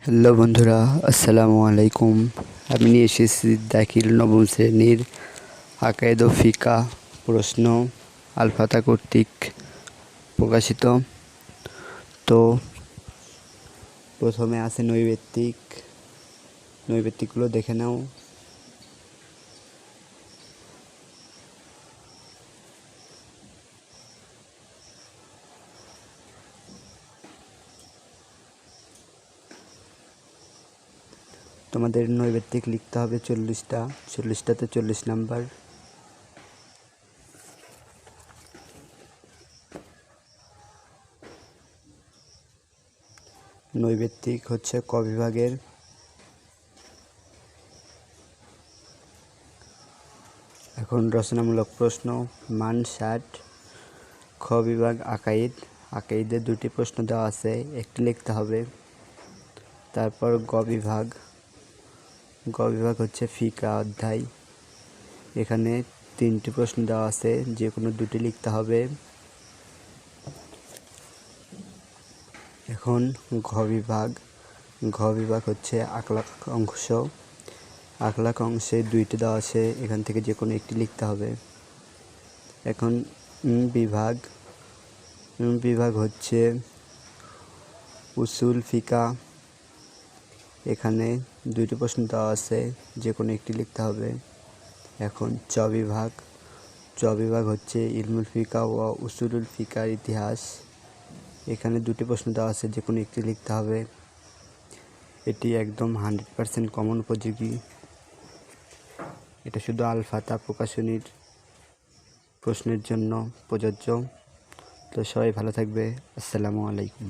Hello বন্ধুরা, আসসালামু আলাইকুম। আমি নিয়ে এসেছি দাখিল নবম শ্রেণীর আকায়েদ ও ফিকা প্রশ্ন আলফাতা কর্তৃক প্রকাশিত। তো প্রথমে আছে নৈবেত্তিকগুলো দেখে নাও। তোমাদের নৈবেত্তিক লিখতে হবে 40টাতে 40 নাম্বার। নৈবেত্তিক হচ্ছে ক বিভাগের। এখন রচনামূলক প্রশ্ন মান 60। খ বিভাগ আকাইদের দুটি প্রশ্ন দেওয়া আছে, একটি লিখতে হবে। তারপর গ বিভাগ হচ্ছে ফিকা অধ্যায়, এখানে 3টি প্রশ্ন দেওয়া আছে, যে কোনো দুটি লিখতে হবে। এখন ঘ বিভাগ হচ্ছে আখলাক অংশে 2টি দেওয়া আছে, এখান থেকে যে কোনো একটি লিখতে হবে। এখন বিভাগ হচ্ছে উসুল ফিকা, এখানে 2টি প্রশ্ন দেওয়া আছে, যে কোনো একটি লিখতে হবে। এখন চ বিভাগ হচ্ছে ইলমুল ফিকা ও উসুলুল ফিকার ইতিহাস, এখানে 2টি প্রশ্ন দেওয়া আছে, যে কোনো একটি লিখতে হবে। এটি একদম 100% কমন উপযোগী, এটা শুধু আলফাতা প্রকাশনীর প্রশ্নের জন্য প্রযোজ্য। তো সবাই ভালো থাকবে। আসসালামু আলাইকুম।